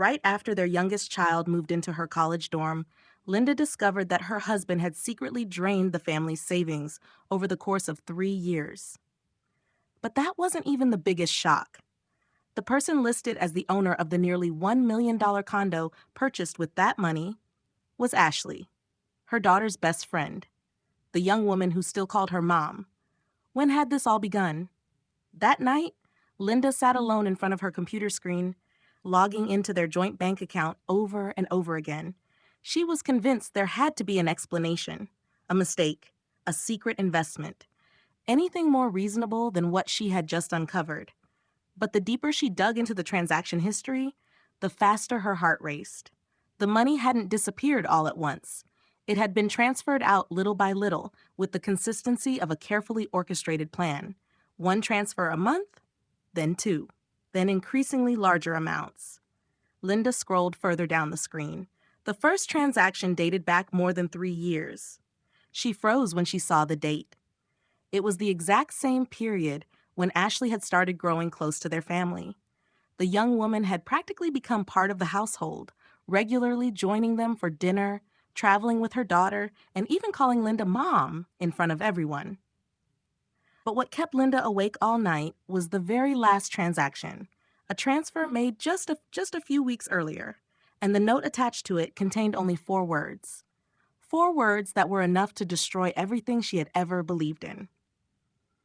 Right after their youngest child moved into her college dorm, Linda discovered that her husband had secretly drained the family's savings over the course of 3 years. But that wasn't even the biggest shock. The person listed as the owner of the nearly $1 million condo purchased with that money was Ashley, her daughter's best friend, the young woman who still called her mom. When had this all begun? That night, Linda sat alone in front of her computer screen, logging into their joint bank account over and over again. She was convinced there had to be an explanation, a mistake, a secret investment, anything more reasonable than what she had just uncovered. But the deeper she dug into the transaction history, the faster her heart raced. The money hadn't disappeared all at once. It had been transferred out little by little with the consistency of a carefully orchestrated plan. One transfer a month, then two, then increasingly larger amounts. Linda scrolled further down the screen. The first transaction dated back more than 3 years. She froze when she saw the date. It was the exact same period when Ashley had started growing close to their family. The young woman had practically become part of the household, regularly joining them for dinner, traveling with her daughter, and even calling Linda Mom in front of everyone. But what kept Linda awake all night was the very last transaction, a transfer made just a few weeks earlier, and the note attached to it contained only 4 words. 4 words that were enough to destroy everything she had ever believed in.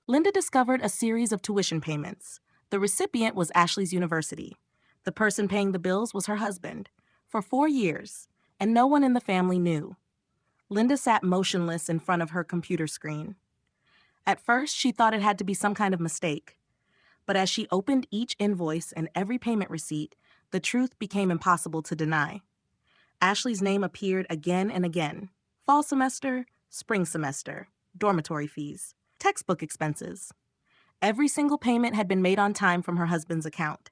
Linda discovered a series of tuition payments. The recipient was Ashley's university. The person paying the bills was her husband, for 4 years, and no one in the family knew. Linda sat motionless in front of her computer screen. At first, she thought it had to be some kind of mistake. But as she opened each invoice and every payment receipt, the truth became impossible to deny. Ashley's name appeared again and again. Fall semester, spring semester, dormitory fees, textbook expenses. Every single payment had been made on time from her husband's account.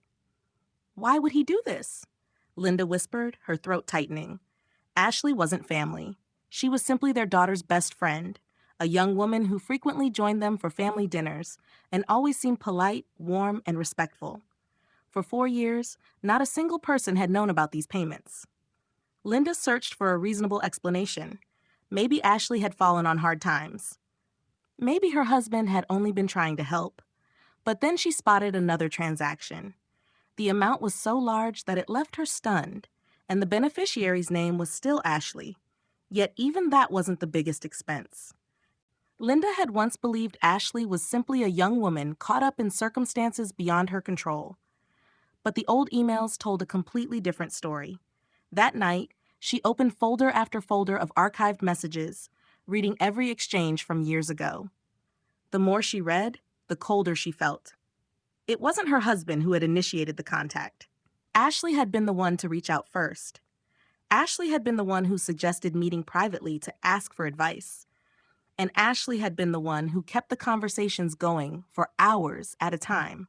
Why would he do this? Linda whispered, her throat tightening. Ashley wasn't family. She was simply their daughter's best friend, a young woman who frequently joined them for family dinners and always seemed polite, warm, and respectful. For 4 years, not a single person had known about these payments. Linda searched for a reasonable explanation. Maybe Ashley had fallen on hard times. Maybe her husband had only been trying to help. But then she spotted another transaction. The amount was so large that it left her stunned, and the beneficiary's name was still Ashley. Yet even that wasn't the biggest expense. Linda had once believed Ashley was simply a young woman caught up in circumstances beyond her control. But the old emails told a completely different story. That night, she opened folder after folder of archived messages, reading every exchange from years ago. The more she read, the colder she felt. It wasn't her husband who had initiated the contact. Ashley had been the one to reach out first. Ashley had been the one who suggested meeting privately to ask for advice. And Ashley had been the one who kept the conversations going for hours at a time.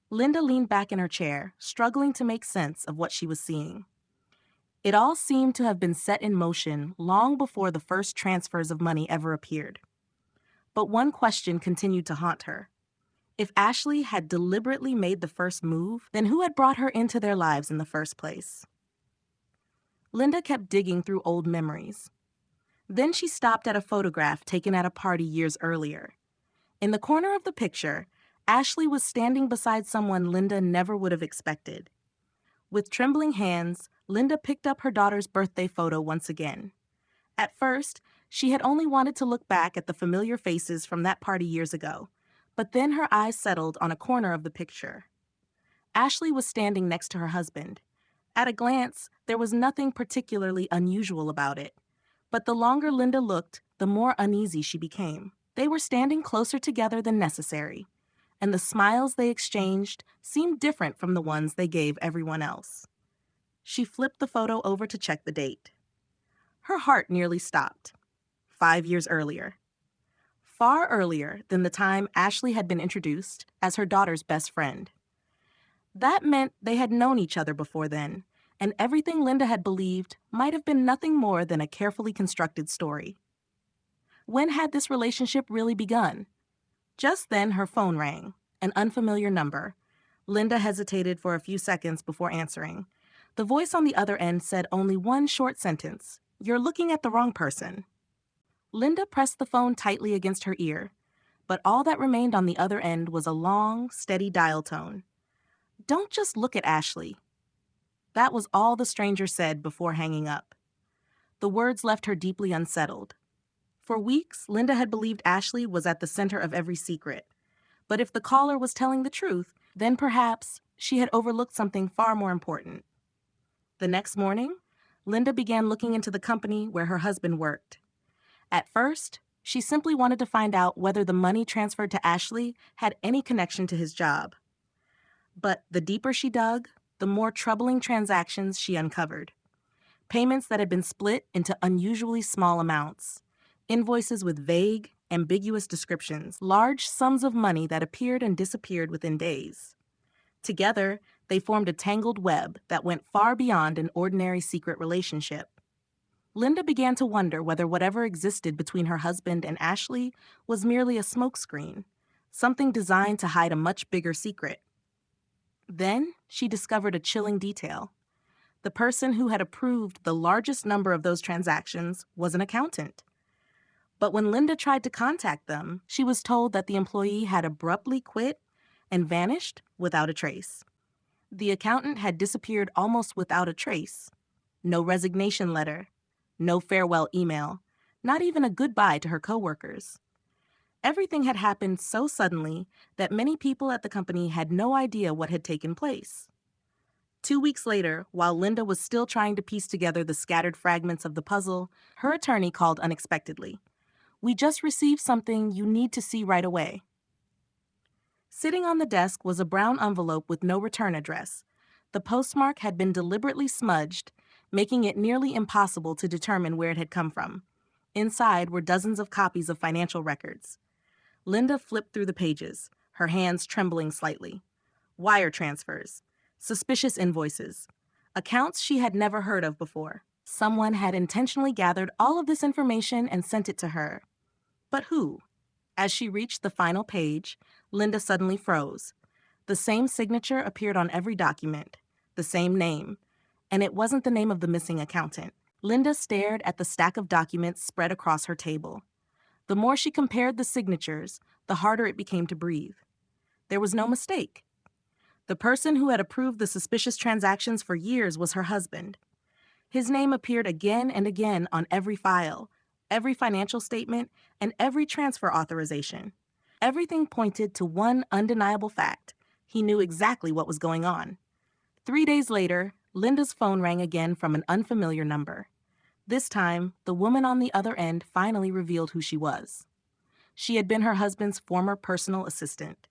Linda leaned back in her chair, struggling to make sense of what she was seeing. It all seemed to have been set in motion long before the first transfers of money ever appeared. But one question continued to haunt her. If Ashley had deliberately made the first move, then who had brought her into their lives in the first place? Linda kept digging through old memories. Then she stopped at a photograph taken at a party years earlier. In the corner of the picture, Ashley was standing beside someone Linda never would have expected. With trembling hands, Linda picked up her daughter's birthday photo once again. At first, she had only wanted to look back at the familiar faces from that party years ago, but then her eyes settled on a corner of the picture. Ashley was standing next to her husband. At a glance, there was nothing particularly unusual about it. But the longer Linda looked, the more uneasy she became. They were standing closer together than necessary, and the smiles they exchanged seemed different from the ones they gave everyone else. She flipped the photo over to check the date. Her heart nearly stopped. 5 years earlier. Far earlier than the time Ashley had been introduced as her daughter's best friend. That meant they had known each other before then, and everything Linda had believed might have been nothing more than a carefully constructed story. When had this relationship really begun? Just then her phone rang, an unfamiliar number. Linda hesitated for a few seconds before answering. The voice on the other end said only one short sentence: "You're looking at the wrong person." Linda pressed the phone tightly against her ear, but all that remained on the other end was a long, steady dial tone. "Don't just look at Ashley." That was all the stranger said before hanging up. The words left her deeply unsettled. For weeks, Linda had believed Ashley was at the center of every secret. But if the caller was telling the truth, then perhaps she had overlooked something far more important. The next morning, Linda began looking into the company where her husband worked. At first, she simply wanted to find out whether the money transferred to Ashley had any connection to his job. But the deeper she dug, the more troubling transactions she uncovered. Payments that had been split into unusually small amounts. Invoices with vague, ambiguous descriptions. Large sums of money that appeared and disappeared within days. Together, they formed a tangled web that went far beyond an ordinary secret relationship. Linda began to wonder whether whatever existed between her husband and Ashley was merely a smokescreen, something designed to hide a much bigger secret. Then she discovered a chilling detail. The person who had approved the largest number of those transactions was an accountant. But when Linda tried to contact them, she was told that the employee had abruptly quit and vanished without a trace. The accountant had disappeared almost without a trace. No resignation letter, no farewell email, not even a goodbye to her coworkers. Everything had happened so suddenly that many people at the company had no idea what had taken place. 2 weeks later, while Linda was still trying to piece together the scattered fragments of the puzzle, her attorney called unexpectedly. "We just received something you need to see right away." Sitting on the desk was a brown envelope with no return address. The postmark had been deliberately smudged, making it nearly impossible to determine where it had come from. Inside were dozens of copies of financial records. Linda flipped through the pages, her hands trembling slightly. Wire transfers, suspicious invoices, accounts she had never heard of before. Someone had intentionally gathered all of this information and sent it to her. But who? As she reached the final page, Linda suddenly froze. The same signature appeared on every document, the same name, and it wasn't the name of the missing accountant. Linda stared at the stack of documents spread across her table. The more she compared the signatures, the harder it became to breathe. There was no mistake. The person who had approved the suspicious transactions for years was her husband. His name appeared again and again on every file, every financial statement, and every transfer authorization. Everything pointed to one undeniable fact: he knew exactly what was going on. 3 days later, Linda's phone rang again from an unfamiliar number. This time, the woman on the other end finally revealed who she was. She had been her husband's former personal assistant.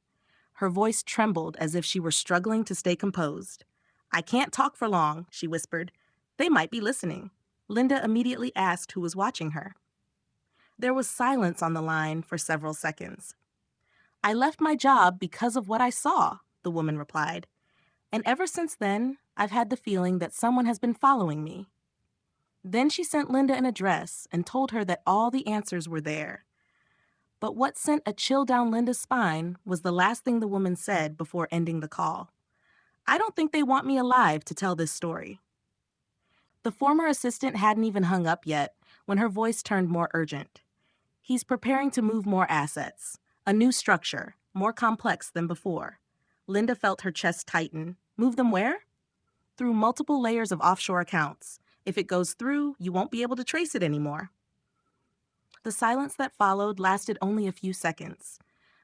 Her voice trembled as if she were struggling to stay composed. "I can't talk for long," she whispered. "They might be listening." Linda immediately asked who was watching her. There was silence on the line for several seconds. "I left my job because of what I saw," the woman replied. "And ever since then, I've had the feeling that someone has been following me." Then she sent Linda an address and told her that all the answers were there. But what sent a chill down Linda's spine was the last thing the woman said before ending the call. "I don't think they want me alive to tell this story." The former assistant hadn't even hung up yet when her voice turned more urgent. "He's preparing to move more assets, a new structure, more complex than before." Linda felt her chest tighten. "Move them where?" "Through multiple layers of offshore accounts. If it goes through, you won't be able to trace it anymore." The silence that followed lasted only a few seconds,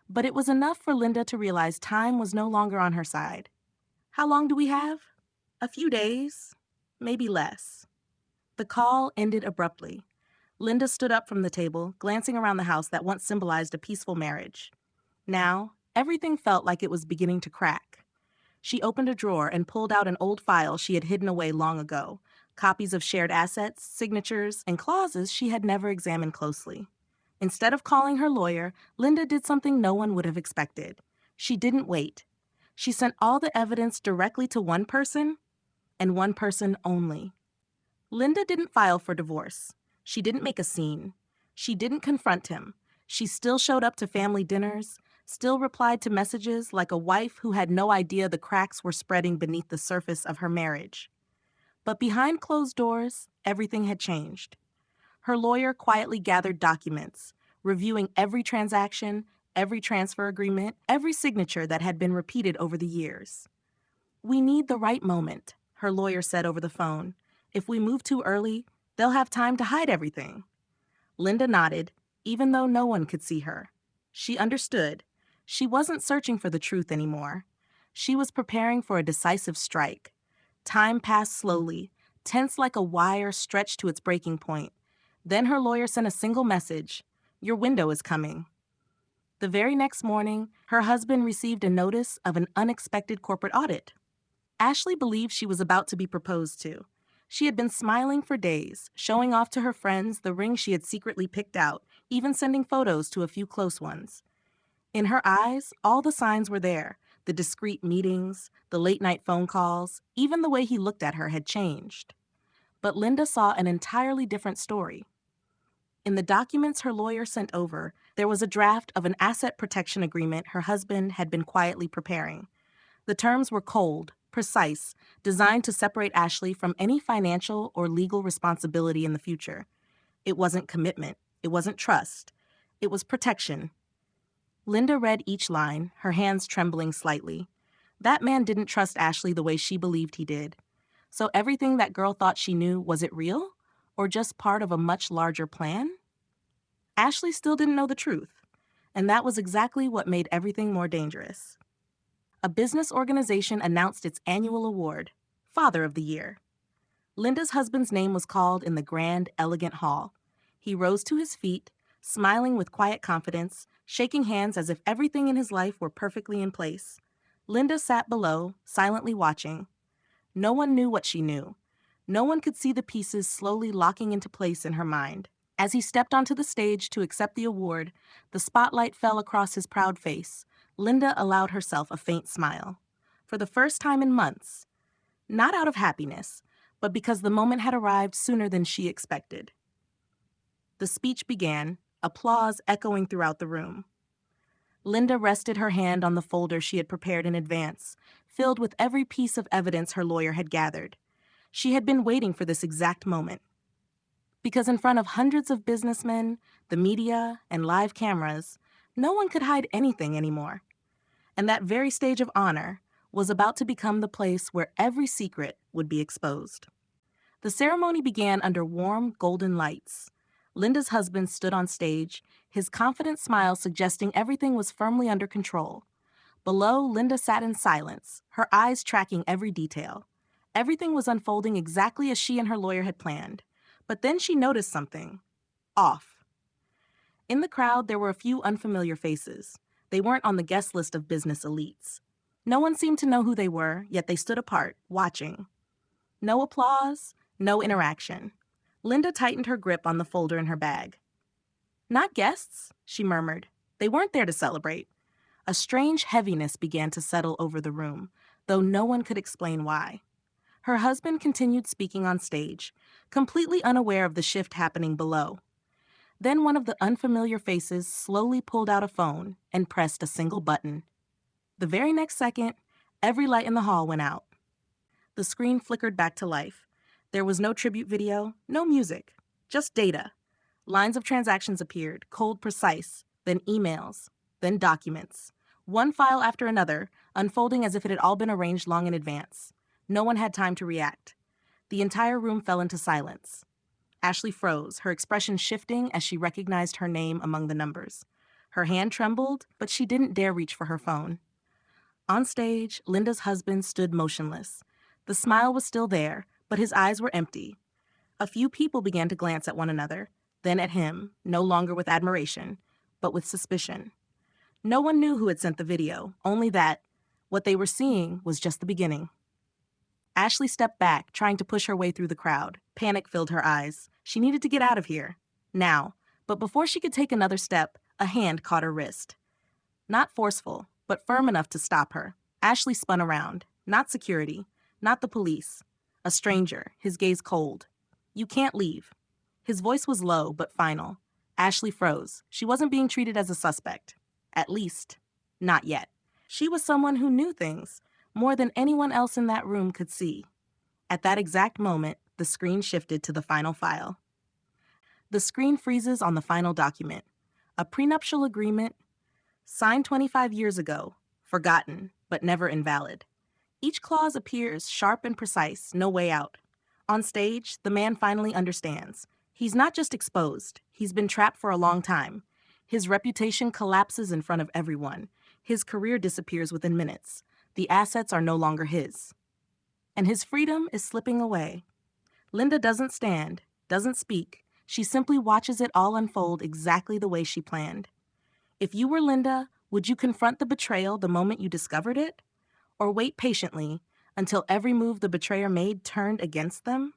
but it was enough for Linda to realize time was no longer on her side. "How long do we have?" "A few days, maybe less." The call ended abruptly. Linda stood up from the table, glancing around the house that once symbolized a peaceful marriage. Now, everything felt like it was beginning to crack. She opened a drawer and pulled out an old file she had hidden away long ago, copies of shared assets, signatures, and clauses she had never examined closely. Instead of calling her lawyer, Linda did something no one would have expected. She didn't wait. She sent all the evidence directly to one person, and one person only. Linda didn't file for divorce. She didn't make a scene. She didn't confront him. She still showed up to family dinners, still replied to messages like a wife who had no idea the cracks were spreading beneath the surface of her marriage. But behind closed doors, everything had changed. Her lawyer quietly gathered documents, reviewing every transaction, every transfer agreement, every signature that had been repeated over the years. "We need the right moment," her lawyer said over the phone. "If we move too early, they'll have time to hide everything." Linda nodded, even though no one could see her. She understood. She wasn't searching for the truth anymore. She was preparing for a decisive strike. Time passed slowly, tense like a wire stretched to its breaking point. Then her lawyer sent a single message: "Your window is coming." The very next morning, her husband received a notice of an unexpected corporate audit. Ashley believed she was about to be proposed to. She had been smiling for days, showing off to her friends the ring she had secretly picked out, even sending photos to a few close ones. In her eyes, all the signs were there: the discreet meetings, the late-night phone calls, even the way he looked at her had changed. But Linda saw an entirely different story. In the documents her lawyer sent over, there was a draft of an asset protection agreement her husband had been quietly preparing. The terms were cold, precise, designed to separate Ashley from any financial or legal responsibility in the future. It wasn't commitment. It wasn't trust. It was protection. Linda read each line, her hands trembling slightly. That man didn't trust Ashley the way she believed he did. So everything that girl thought she knew, was it real? Or just part of a much larger plan? Ashley still didn't know the truth. And that was exactly what made everything more dangerous. A business organization announced its annual award, Father of the Year. Linda's husband's name was called in the grand, elegant hall. He rose to his feet, smiling with quiet confidence, shaking hands as if everything in his life were perfectly in place. Linda sat below, silently watching. No one knew what she knew. No one could see the pieces slowly locking into place in her mind. As he stepped onto the stage to accept the award, the spotlight fell across his proud face. Linda allowed herself a faint smile. For the first time in months. Not out of happiness, but because the moment had arrived sooner than she expected. The speech began, applause echoing throughout the room. Linda rested her hand on the folder she had prepared in advance, filled with every piece of evidence her lawyer had gathered. She had been waiting for this exact moment. Because in front of hundreds of businessmen, the media, and live cameras, no one could hide anything anymore. And that very stage of honor was about to become the place where every secret would be exposed. The ceremony began under warm, golden lights. Linda's husband stood on stage, his confident smile suggesting everything was firmly under control. Below, Linda sat in silence, her eyes tracking every detail. Everything was unfolding exactly as she and her lawyer had planned. But then she noticed something. Off. In the crowd, there were a few unfamiliar faces. They weren't on the guest list of business elites. No one seemed to know who they were, yet they stood apart, watching. No applause, no interaction. Linda tightened her grip on the folder in her bag. "Not guests," she murmured. They weren't there to celebrate. A strange heaviness began to settle over the room, though no one could explain why. Her husband continued speaking on stage, completely unaware of the shift happening below. Then one of the unfamiliar faces slowly pulled out a phone and pressed a single button. The very next second, every light in the hall went out. The screen flickered back to life. There was no tribute video, no music, just data. Lines of transactions appeared, cold, precise, then emails, then documents. One file after another, unfolding as if it had all been arranged long in advance. No one had time to react. The entire room fell into silence. Ashley froze, her expression shifting as she recognized her name among the numbers. Her hand trembled, but she didn't dare reach for her phone. On stage, Linda's husband stood motionless. The smile was still there, but his eyes were empty. A few people began to glance at one another, then at him, no longer with admiration, but with suspicion. No one knew who had sent the video, only that what they were seeing was just the beginning. Ashley stepped back, trying to push her way through the crowd. Panic filled her eyes. She needed to get out of here. Now. But before she could take another step, a hand caught her wrist. Not forceful, but firm enough to stop her. Ashley spun around. Not security. Not the police. A stranger, his gaze cold. "You can't leave." His voice was low, but final. Ashley froze. She wasn't being treated as a suspect. At least, not yet. She was someone who knew things, more than anyone else in that room could see. At that exact moment, the screen shifted to the final file. The screen freezes on the final document, a prenuptial agreement signed 25 years ago, forgotten, but never invalid. Each clause appears sharp and precise, no way out. On stage, the man finally understands. He's not just exposed, he's been trapped for a long time. His reputation collapses in front of everyone. His career disappears within minutes. The assets are no longer his. And his freedom is slipping away. Linda doesn't stand, doesn't speak. She simply watches it all unfold exactly the way she planned. If you were Linda, would you confront the betrayal the moment you discovered it? Or wait patiently until every move the betrayer made turned against them?